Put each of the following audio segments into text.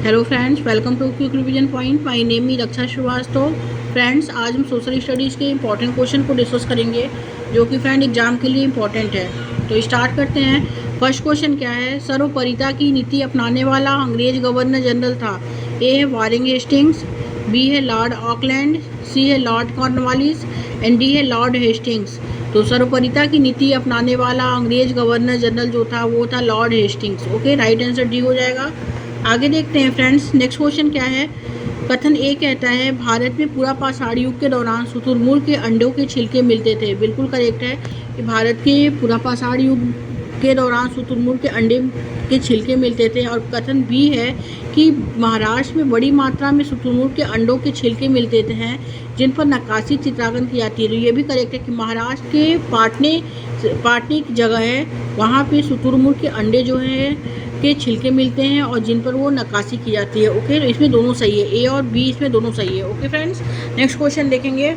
Hello friends, welcome to quick revision point. My name is Raksha Srivastava. Friends, आज हम social studies के important question को discuss करेंगे जो कि फ्रेंड एग्जाम के लिए इंपॉर्टेंट है। तो स्टार्ट करते हैं। फर्स्ट क्वेश्चन क्या है? सर्वोपरिता की नीति अपनाने वाला अंग्रेज गवर्नर जनरल था। ए है वारिंग हेस्टिंग्स, बी है लॉर्ड ऑकलैंड, सी है लॉर्ड कॉर्नवालिस एंड डी है लॉर्ड हेस्टिंग्स। तो सर्वोपरिता की नीति अपनाने वाला अंग्रेज गवर्नर जनरल जो था वो था Lord Hastings. Okay, right answer D हो जाएगा। आगे देखते हैं फ्रेंड्स, नेक्स्ट क्वेश्चन क्या है? कथन ए कहता है भारत में पूरा पाषाण युग के दौरान शुतुरमुर्ग के अंडों के छिलके मिलते थे। बिल्कुल करेक्ट है कि भारत के पूरा पाषाण युग के दौरान शुतुरमुर्ग के अंडे के छिलके मिलते थे। और कथन बी है कि महाराष्ट्र में बड़ी मात्रा में शुतुरमुर्ग के अंडों के छिलके मिलते हैं जिन पर नक्काशी चित्रांकन की जाती है। तो ये भी करेक्ट है कि महाराष्ट्र के पाटनी की जगह है, वहाँ पे शुतुरमुर्ग के अंडे जो हैं के छिलके मिलते हैं और जिन पर वो नक्काशी की जाती है। ओके, तो इसमें दोनों सही है, ए और बी इसमें दोनों सही है। ओके फ्रेंड्स, नेक्स्ट क्वेश्चन देखेंगे।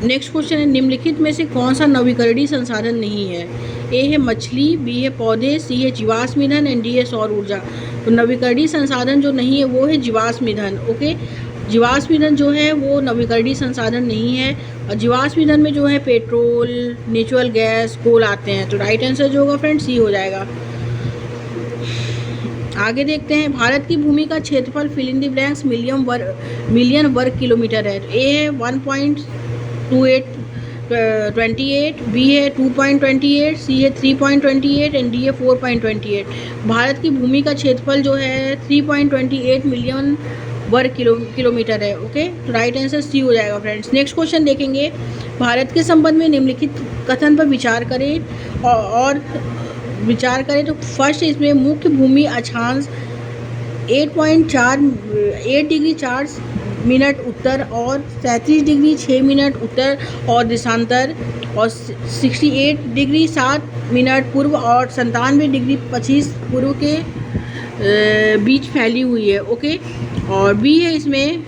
नेक्स्ट क्वेश्चन है निम्नलिखित में से कौन सा नवीकरणीय संसाधन नहीं है? ए है मछली, बी है पौधे, सी है जीवाश्म ईंधन एंड डी है सौर ऊर्जा। तो नवीकरणीय संसाधन जो नहीं है वो है जीवाश्म ईंधन। ओके, जीवाश्म ईंधन जो है वो नवीकरणीय संसाधन नहीं है। और जीवाश्म ईंधन में जो है पेट्रोल, नेचुरल गैस, कोल आते हैं। तो राइट आंसर जो होगा फ्रेंड्स सी हो जाएगा। आगे देखते हैं। भारत की भूमि का क्षेत्रफल fill in the blanks million वर्ग किलोमीटर है। ए है 1.28, बी है 2.28, सी है 3.28 एंड डी है 4.28। भारत की भूमि का क्षेत्रफल जो है 3.28 मिलियन वर्ग किलोमीटर है। ओके, तो राइट आंसर सी हो जाएगा फ्रेंड्स। नेक्स्ट क्वेश्चन देखेंगे। भारत के संबंध में निम्नलिखित कथन पर विचार करें और विचार करें। तो फर्स्ट इसमें मुख्य भूमि अक्षांश 8 डिग्री 4 मिनट उत्तर और 37 डिग्री 6 मिनट उत्तर और देशांतर और 68 डिग्री 7 मिनट पूर्व और 97 डिग्री 25 पूर्व के बीच फैली हुई है। ओके, और बी है इसमें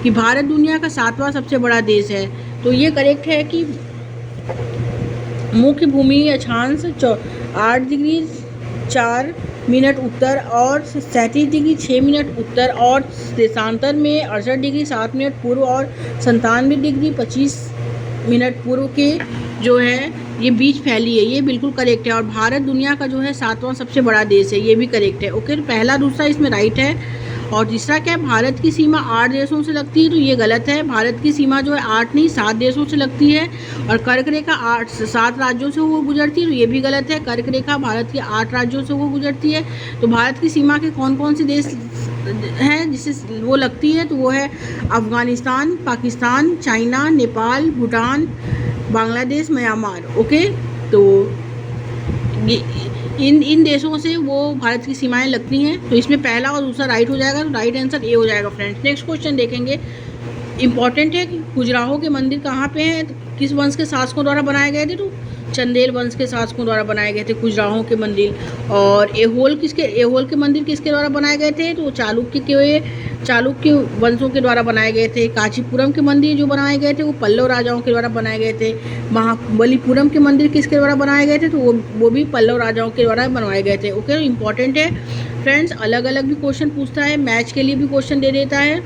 कि भारत दुनिया का 7वां सबसे बड़ा देश है। तो ये करेक्ट है कि मुख्य भूमि अक्षांश 8 डिग्री 4 मिनट उत्तर और 37 डिग्री 6 मिनट उत्तर और देशांतर में 68 डिग्री 7 मिनट पूर्व और 97 डिग्री 25 मिनट पूर्व के जो है ये बीच फैली है। ये बिल्कुल करेक्ट है। और भारत दुनिया का जो है 7वां सबसे बड़ा देश है। ये भी करेक्ट है। ओके, पहला दूसरा इसमें राइट है। और तीसरा क्या है? भारत की सीमा 8 देशों से लगती है। तो ये गलत है। भारत की सीमा जो है 8 नहीं 7 देशों से लगती है। और कर्क रेखा 7 राज्यों से वो गुजरती है। तो ये भी गलत है। कर्क रेखा भारत के 8 राज्यों से वो गुजरती है। तो भारत की सीमा के कौन कौन से देश हैं जिससे वो लगती है? तो वो है Afghanistan, Pakistan, China, Nepal, Bhutan, Bangladesh, Myanmar. Okay, तो इन देशों से वो भारत की सीमाएं लगती हैं। तो इसमें पहला और दूसरा राइट हो जाएगा। तो राइट आंसर ए हो जाएगा फ्रेंड्स। नेक्स्ट क्वेश्चन देखेंगे। इंपॉर्टेंट है कि खजुराहो के मंदिर कहाँ पे हैं, किस वंश के शासकों द्वारा बनाए गए थे? तो चंदेल वंश के शासकों द्वारा बनाए गए थे खजुराहो के मंदिर। और एहोल के मंदिर किसके द्वारा बनाए गए थे? तो चालुक्य वंशों के द्वारा बनाए गए थे। कांचीपुरम के मंदिर जो बनाए गए थे वो पल्लव राजाओं के द्वारा बनाए गए थे। महाबलीपुरम के मंदिर किसके द्वारा बनाए गए थे? तो वो भी पल्लव राजाओं के द्वारा बनवाए गए थे। ओके, इंपॉर्टेंट है फ्रेंड्स। अलग अलग भी क्वेश्चन पूछता है, मैच के लिए भी क्वेश्चन दे देता है।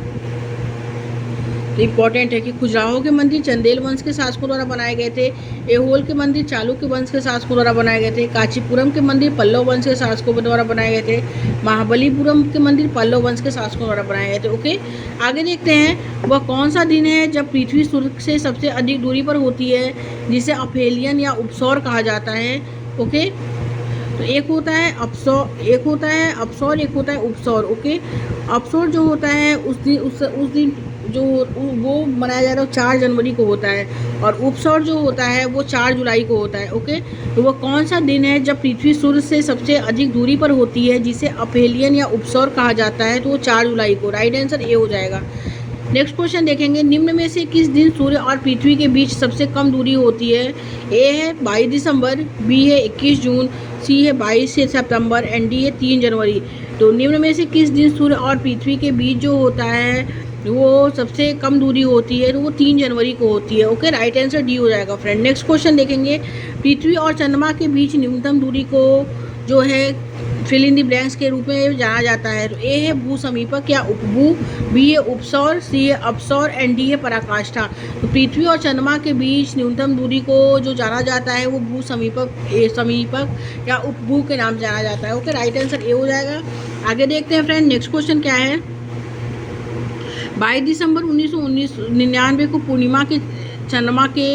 तो इम्पॉर्टेंट है कि खजुराहो के मंदिर चंदेल वंश के शासकों द्वारा बनाए गए थे। एहोल के मंदिर चालुक्य वंश के शासकों द्वारा बनाए गए थे। कांचीपुरम के मंदिर पल्लव वंश के शासकों द्वारा बनाए गए थे। महाबलीपुरम के मंदिर पल्लव वंश के शासकों द्वारा बनाए गए थे। ओके, आगे देखते हैं। वह कौन सा दिन है जब पृथ्वी सूर्य से सबसे अधिक दूरी पर होती है, जिसे अफेलियन या उपसौर कहा जाता है? ओके, तो एक होता है अपसौर, एक होता है उपसौर। ओके, अपसौर जो होता है उस दिन जो वो मनाया जा रहा है 4 जनवरी को होता है। और उपसौर जो होता है वो 4 जुलाई को होता है। ओके, तो वो कौन सा दिन है जब पृथ्वी सूर्य से सबसे अधिक दूरी पर होती है, जिसे अफेलियन या उपसौर कहा जाता है? तो वो 4 जुलाई को। राइट आंसर ए हो जाएगा। नेक्स्ट क्वेश्चन देखेंगे। निम्न में से किस दिन सूर्य और पृथ्वी के बीच सबसे कम दूरी होती है? ए है 22 दिसंबर, बी है 21 जून, सी है 22 सितंबर एंड डी है 3 जनवरी। तो निम्न में से किस दिन सूर्य और पृथ्वी के बीच जो होता है वो सबसे कम दूरी होती है? तो वो 3 जनवरी को होती है। ओके, राइट आंसर डी हो जाएगा फ्रेंड। नेक्स्ट क्वेश्चन देखेंगे। पृथ्वी और चंद्रमा के बीच न्यूनतम दूरी को जो है फिल इन द ब्लैंक्स के रूप में जाना जाता है। तो ए है भू समीपक या उपभू, बी है उपसौर, सी है अपसौर एंड डी है पराकाष्ठा। तो पृथ्वी और चंद्रमा के बीच न्यूनतम दूरी को जो जाना जाता है वो भू समीपक या उपभू के नाम जाना जाता है। ओके, राइट आंसर ए हो जाएगा। आगे देखते हैं फ्रेंड, नेक्स्ट क्वेश्चन क्या है। 22 दिसंबर 1999 को पूर्णिमा के चंद्रमा के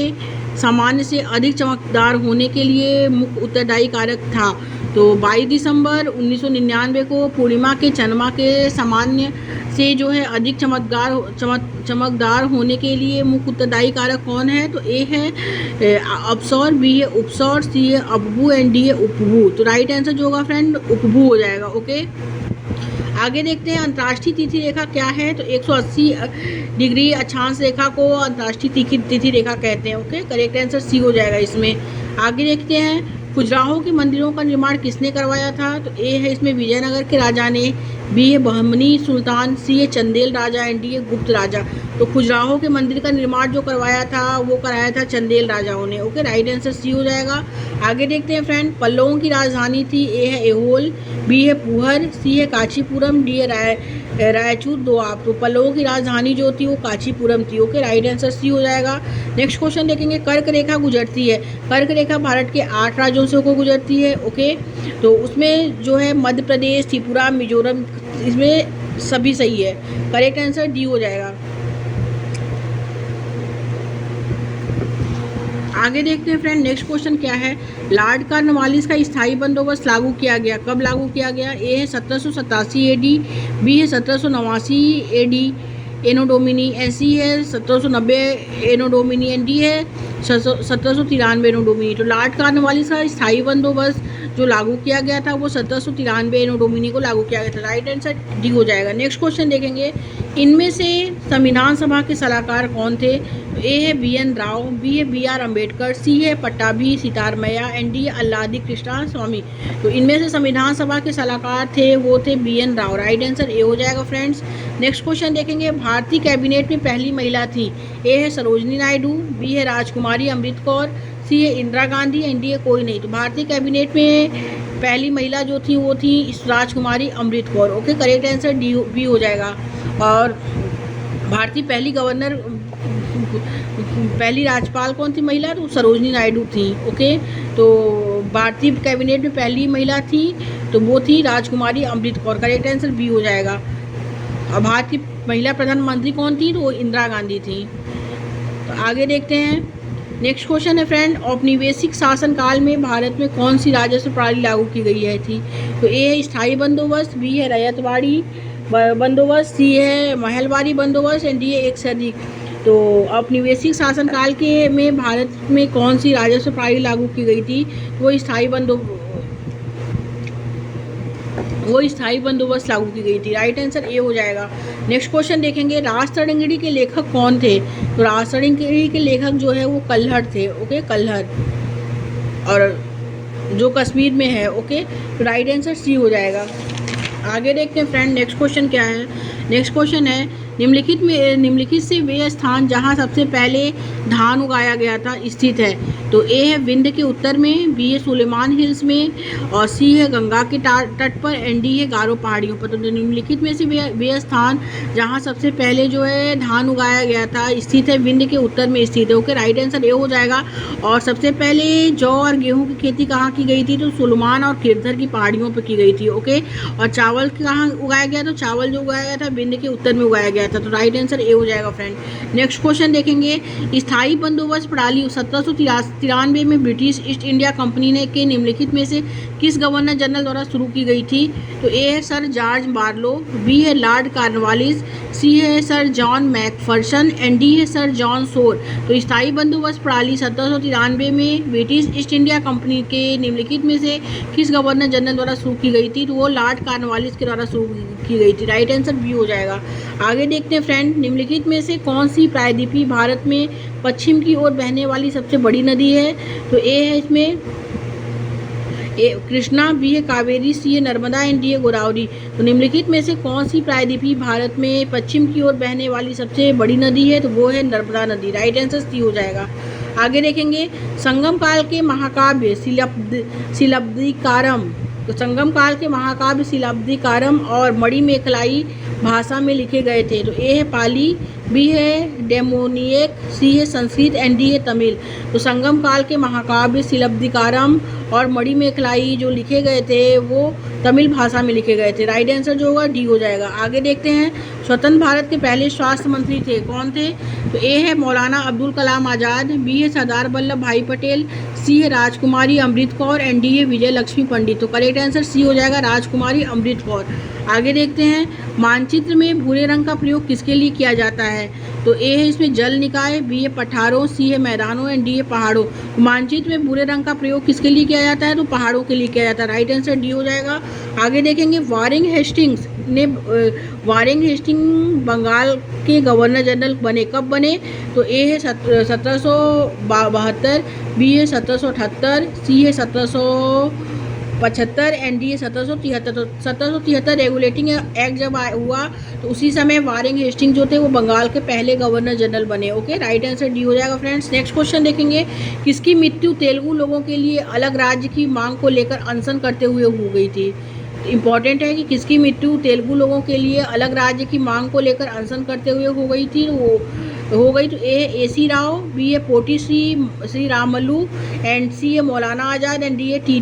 सामान्य से अधिक चमकदार होने के लिए मुख्य उत्तरदायी कारक था। तो 22 दिसंबर 1999 को पूर्णिमा के चंद्रमा के सामान्य से जो है अधिक चमकदार होने के लिए मुख्य उत्तरदायी कारक कौन है? तो ए है अपसौर, बी है उपसौर, सी है अपभू एंड डी है उपभू। तो राइट आंसर जो होगा फ्रेंड उपभू हो जाएगा। ओके, आगे देखते हैं अंतर्राष्ट्रीय तिथि रेखा क्या है। तो 180 डिग्री अक्षांश रेखा को अंतर्राष्ट्रीय तिथि रेखा कहते हैं। ओके, करेक्ट आंसर सी हो जाएगा इसमें। आगे देखते हैं खजुराहो के मंदिरों का निर्माण किसने करवाया था। तो ए है इसमें विजयनगर के राजा ने, बी है बहमनी सुल्तान, सी है चंदेल राजा एंड डी है गुप्त राजा। तो खजुराहो के मंदिर का निर्माण जो करवाया था वो कराया था चंदेल राजाओं ने। ओके, राइट आंसर सी हो जाएगा। आगे देखते हैं फ्रेंड, पल्लवों की राजधानी थी। ए है एहोल, बी है पुहर, सी है कांचीपुरम, डी है रायचूर दोआब। तो पल्लवों की राजधानी जो थी वो कांचीपुरम थी। ओके, राइट आंसर सी हो जाएगा। नेक्स्ट क्वेश्चन देखेंगे, कर्क रेखा गुजरती है। कर्क रेखा भारत के 8 राज्यों से होकर गुजरती है। ओके, तो उसमें जो है मध्य प्रदेश, त्रिपुरा, मिजोरम, इसमें सभी सही है। करेक्ट आंसर डी हो जाएगा। आगे देखते हैं फ्रेंड, नेक्स्ट क्वेश्चन क्या है। लॉर्ड कॉर्नवालिस का स्थायी बंदोबस्त लागू किया गया, कब लागू किया गया? ए है 1787 एडी, बी है 1789 एडी एनो डोमिनी, एन सी है 1790 एनो डोमिनी एंड डी है 1793 एनो डोमिनी। तो लॉर्ड कॉर्नवालिस का स्थायी बंदोबस्त जो लागू किया गया था वो 1793 एनो डोमिनी को लागू किया गया था। राइट आंसर डी हो जाएगा। नेक्स्ट क्वेश्चन देखेंगे, इनमें से संविधान सभा के सलाहकार कौन थे? ए है BN राव, बी है BR अम्बेडकर, सी है पट्टाभी सितारमैया एंड डी अल्लादी कृष्णा स्वामी। तो इनमें से संविधान सभा के सलाहकार थे वो थे BN Rao. Right answer A हो जाएगा फ्रेंड्स। नेक्स्ट क्वेश्चन देखेंगे, भारतीय कैबिनेट में पहली महिला थी। ए है सरोजनी नायडू, बी है राजकुमारी अमृत कौर, सी है इंदिरा गांधी एंड डी है कोई नहीं। तो भारतीय कैबिनेट में पहली महिला जो थी वो थी Rajkumari Amrit Kaur. Okay, correct answer D B हो जाएगा। और भारतीय पहली राज्यपाल कौन थी महिला? तो सरोजनी नायडू थी। ओके, तो भारतीय कैबिनेट में पहली महिला थी तो वो थी Rajkumari Amrit Kaur. Correct answer B हो जाएगा। और भारतीय महिला प्रधानमंत्री कौन थी? तो वो इंदिरा गांधी थी। तो आगे देखते हैं, नेक्स्ट क्वेश्चन है फ्रेंड, औपनिवेशिक शासनकाल में भारत में कौन सी राजस्व प्रणाली लागू की गई है थी? तो ए है स्थायी बंदोबस्त, बी है रैयतवाड़ी बंदोबस्त, सी है महलवारी बंदोबस्त एंड डी है एक से अधिक। तो औपनिवेशिक शासनकाल के में भारत में कौन सी राजस्व प्रणाली लागू की गई थी? वो स्थायी बंदोबस्त लागू की गई थी। राइट आंसर ए हो जाएगा। नेक्स्ट क्वेश्चन देखेंगे, राज तड़ंगिड़ी के लेखक कौन थे? तो राज तड़ंगिड़ी के लेखक जो है वो कल्हड़ थे। ओके, कल्हड़, और जो कश्मीर में है। ओके, तो राइट आंसर सी हो जाएगा। आगे देखते हैं फ्रेंड, नेक्स्ट क्वेश्चन क्या है। नेक्स्ट क्वेश्चन है, निम्नलिखित से वे स्थान जहां सबसे पहले धान उगाया गया था स्थित है। तो ए है विंध्य के उत्तर में, बी है सुलेमान हिल्स में, और सी है गंगा के तट पर एंड डी है गारो पहाड़ियों पर। तो निम्नलिखित में से वे स्थान जहां सबसे पहले जो है धान उगाया गया था स्थित है विंध्य के उत्तर में स्थित है। ओके, राइट आंसर ए हो जाएगा। और सबसे पहले जौ और गेहूँ की खेती कहाँ की गई थी? तो सुलेमान और किरधर की पहाड़ियों पर की गई थी। ओके, और चावल कहाँ उगाया गया? तो चावल जो उगाया गया था विंध्य के उत्तर में उगाया गया था। तो राइट आंसर ए हो जाएगा फ्रेंड। नेक्स्ट क्वेश्चन देखेंगे, स्थायी बंदोबस्त प्रणाली 1793 में ब्रिटिश ईस्ट इंडिया कंपनी ने के निम्नलिखित में से किस गवर्नर जनरल द्वारा शुरू की गई थी? तो ए है सर जॉर्ज बारलो, बी है लॉर्ड कॉर्नवालिस, सी है sir John Macpherson and D है सर जॉन सोर। तो स्थायी बंदोबस्त प्रणाली 1793 में ब्रिटिश ईस्ट इंडिया कंपनी के निम्नलिखित में से किस गवर्नर जनरल द्वारा शुरू की गई थी? तो वो लॉर्ड कॉर्नवालिस के द्वारा शुरू की गई थी। राइट आंसर बी हो जाएगा। आगे देखते हैं फ्रेंड, निम्नलिखित में से कौन सी प्रायद्वीपीय भारत में पश्चिम की ओर बहने वाली सबसे बड़ी नदी है? तो ए है इसमें कृष्णा, बी है कावेरी, सी है नर्मदा एंड डी है गोदावरी। तो निम्नलिखित में से कौन सी प्रायद्वीपीय भारत में पश्चिम की ओर बहने वाली सबसे बड़ी नदी है? तो वो है नर्मदा नदी। राइट आंसर सी हो जाएगा। आगे देखेंगे, संगम काल के महाकाव्य शिलापदिकारम तो संगम काल के महाकाव्य शिलाब्धिकारम और मणिमेखलाई भाषा में लिखे गए थे। तो ए है पाली, बी है डेमोनियक, सी है संस्कृत एंड डी है तमिल। तो संगम काल के महाकाव्य शिलाब्धिकारम और मणिमेखलाई जो लिखे गए थे वो तमिल भाषा में लिखे गए थे। राइट आंसर जो होगा डी हो जाएगा। आगे देखते हैं, स्वतंत्र भारत के पहले स्वास्थ्य मंत्री थे, कौन थे? तो ए है मौलाना अब्दुल कलाम आज़ाद, बी है सरदार वल्लभ भाई पटेल, सी है राजकुमारी अमृत कौर एंड डी है विजय लक्ष्मी पंडित। तो करेक्ट आंसर सी हो जाएगा, राजकुमारी अमृत कौर। आगे देखते हैं, मानचित्र में भूरे रंग का प्रयोग किसके लिए किया जाता है? तो ए है इसमें जल निकाय, बी है पठारों, सी है मैदानों एंड डी है पहाड़ों। मानचित्र में भूरे रंग का प्रयोग किसके लिए किया जाता है? तो पहाड़ों के लिए किया जाता है। राइट आंसर डी हो जाएगा। आगे देखेंगे, वारेन हेस्टिंग्स बंगाल के गवर्नर जनरल बने, कब बने? तो ए है 1772, बी है 1778, सी है 1775 एंड डी है 1773। तो 1773 रेगुलेटिंग एक्ट जब हुआ तो उसी समय वारेन हेस्टिंग जो थे वो बंगाल के पहले गवर्नर जनरल बने। ओके, राइट आंसर डी हो जाएगा फ्रेंड्स। नेक्स्ट क्वेश्चन देखेंगे, किसकी मृत्यु तेलुगु लोगों के लिए अलग राज्य की मांग को लेकर अनशन करते हुए हो गई थी? इम्पॉर्टेंट है कि किसकी मृत्यु तेलुगु लोगों के लिए अलग राज्य की मांग को लेकर अनशन करते हुए हो गई थी? वो हो गई तो ए सी राव, बी है पोटी श्री रामलू एंड सी है मौलाना आज़ाद एंड डी है टी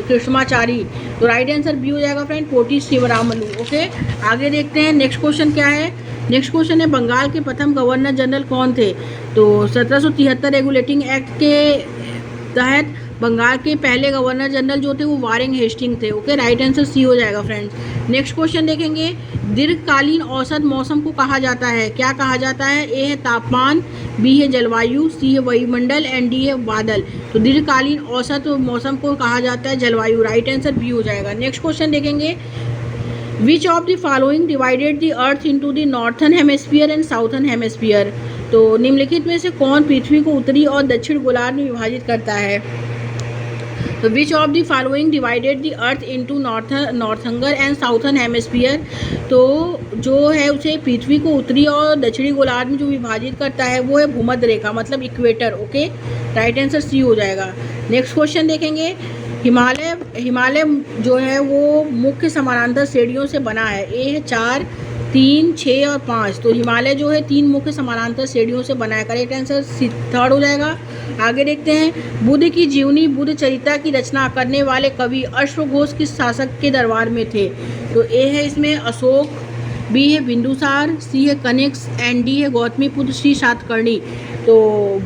कृष्णाचारी। तो राइट आंसर बी हो जाएगा फ्रेंड, पोटी श्री रामलू। ओके, आगे देखते हैं, नेक्स्ट क्वेश्चन क्या है? नेक्स्ट क्वेश्चन है, बंगाल के प्रथम गवर्नर जनरल कौन थे? तो 1773 रेगुलेटिंग एक्ट के तहत बंगाल के पहले गवर्नर जनरल जो थे वो वारेन हेस्टिंग थे। ओके, राइट आंसर सी हो जाएगा फ्रेंड्स। नेक्स्ट क्वेश्चन देखेंगे, दीर्घकालीन औसत मौसम को कहा जाता है, क्या कहा जाता है? ए है तापमान, बी है जलवायु, सी है वायुमंडल एंड डी है बादल। तो दीर्घकालीन औसत मौसम को कहा जाता है जलवायु। राइट आंसर बी हो जाएगा। नेक्स्ट क्वेश्चन देखेंगे, विच of the following divided the earth into the northern hemisphere and southern hemisphere? तो निम्नलिखित में से कौन पृथ्वी को उत्तरी और दक्षिण गोलार्ध में विभाजित करता है? तो which of the following divided the earth into northern and southern hemisphere? तो जो है उसे पृथ्वी को उत्तरी और दक्षिणी गोलार्ध में जो विभाजित करता है वो है भूमध्य रेखा, मतलब equator. Okay, right answer C हो जाएगा। नेक्स्ट क्वेश्चन देखेंगे, हिमालय जो है वो मुख्य समानांतर श्रेणियों से बना है। ए है 4, 3, 6 और 5। तो हिमालय जो है 3 मुख्य समानांतर श्रेणियों से बना है। करेक्ट आंसर थर्ड हो जाएगा। आगे देखते हैं, बुद्ध की जीवनी बुद्ध चरिता की रचना करने वाले कवि अश्वघोष किस शासक के दरबार में थे? तो ए है इसमें अशोक, बी है बिंदुसार, सी है कनिष्क एंड डी है गौतमीपुत्र श्री सातकर्णी। तो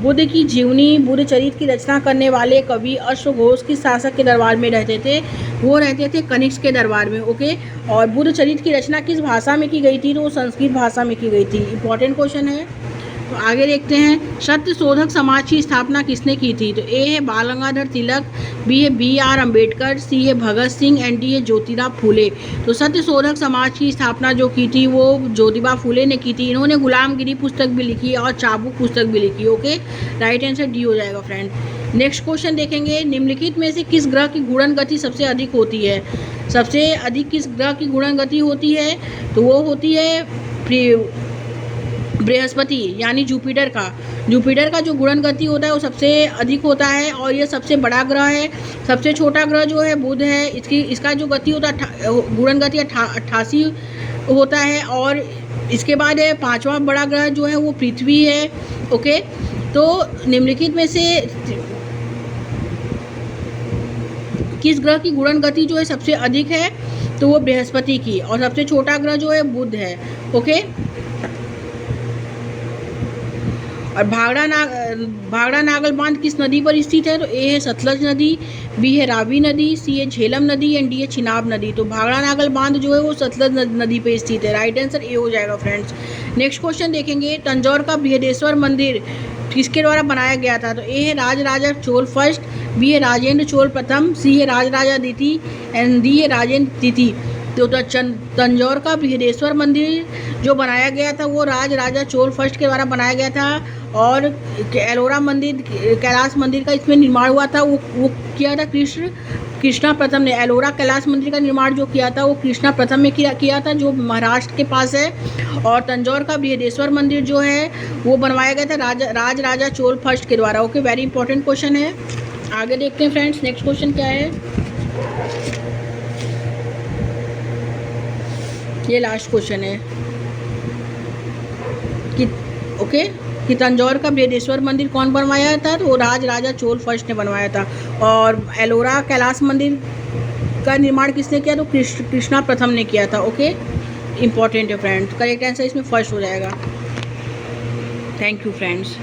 बुद्ध की जीवनी बुद्ध चरित्र की रचना करने वाले कवि अश्वघोष किस शासक के दरबार में रहते थे? वो रहते थे कनिष्क के दरबार में। ओके, और बुद्ध चरित्र की रचना किस भाषा में की गई थी? तो वो संस्कृत भाषा में की गई थी। इंपॉर्टेंट क्वेश्चन है। तो आगे देखते हैं, सत्य शोधक समाज की स्थापना किसने की थी? तो ए है बाल गंगाधर तिलक, बी है BR अम्बेडकर, सी है भगत सिंह एंड डी है ज्योतिराव फूले। तो सत्य शोधक समाज की स्थापना जो की थी वो ज्योतिबा फूले ने की थी। इन्होंने गुलामगिरी पुस्तक भी लिखी और चाबुक पुस्तक भी लिखी। ओके, राइट आंसर डी हो जाएगा फ्रेंड। नेक्स्ट क्वेश्चन देखेंगे, निम्नलिखित में से किस ग्रह की घूर्णन गति सबसे अधिक होती है? सबसे अधिक किस ग्रह की घूर्णन गति होती है? तो वो होती है बृहस्पति यानी जुपिटर का जो गुणन गति होता है वो सबसे अधिक होता है और ये सबसे बड़ा ग्रह है। सबसे छोटा ग्रह जो है बुध है, इसका जो गति होता है गुणन गति 88 होता है। और इसके बाद है 5वां बड़ा ग्रह जो है वो पृथ्वी है। ओके, तो निम्नलिखित में से किस ग्रह की गुणन गति जो है सबसे अधिक है? तो वो बृहस्पति की, और सबसे छोटा ग्रह जो है बुध है। ओके, और भाखड़ा नागल बांध किस नदी पर स्थित है? तो ए है सतलज नदी, बी है रावी नदी, सी है झेलम नदी एंड डी है चिनाब नदी। तो भाखड़ा नागल बांध जो है वो सतलज नदी पे स्थित है। राइट आंसर ए हो जाएगा फ्रेंड्स। नेक्स्ट क्वेश्चन देखेंगे, तंजौर का बृहदेश्वर मंदिर किसके द्वारा बनाया गया था? तो ए है राजराजा चोल फर्स्ट, बी है राजेंद्र चोल प्रथम, सी है राजराजा द्वितीय एंड डी है राजेंद्र तृतीय। तो तंजौर का बृहदेश्वर मंदिर जो बनाया गया था वो राजराजा चोल फर्स्ट के द्वारा बनाया गया था। और एलोरा मंदिर, कैलाश मंदिर का इसमें निर्माण हुआ था वो किया था कृष्णा प्रथम ने। एलोरा कैलाश मंदिर का निर्माण जो किया था वो कृष्णा प्रथम में किया था, जो महाराष्ट्र के पास है। और तंजौर का बृहदेश्वर मंदिर जो है वो बनवाया गया था राजराजा चोल फर्स्ट के द्वारा। ओके, वेरी इंपॉर्टेंट क्वेश्चन है। आगे देखते हैं फ्रेंड्स, नेक्स्ट क्वेश्चन क्या है। ये लास्ट क्वेश्चन है कि ओके कि तंजौर का बृहदेश्वर मंदिर कौन बनवाया था? तो राजा चोल फर्स्ट ने बनवाया था। और एलोरा कैलाश मंदिर का निर्माण किसने किया? तो कृष्णा प्रथम ने किया था। ओके, इंपॉर्टेंट है फ्रेंड्स। करेक्ट आंसर इसमें फर्स्ट हो जाएगा। Thank you friends.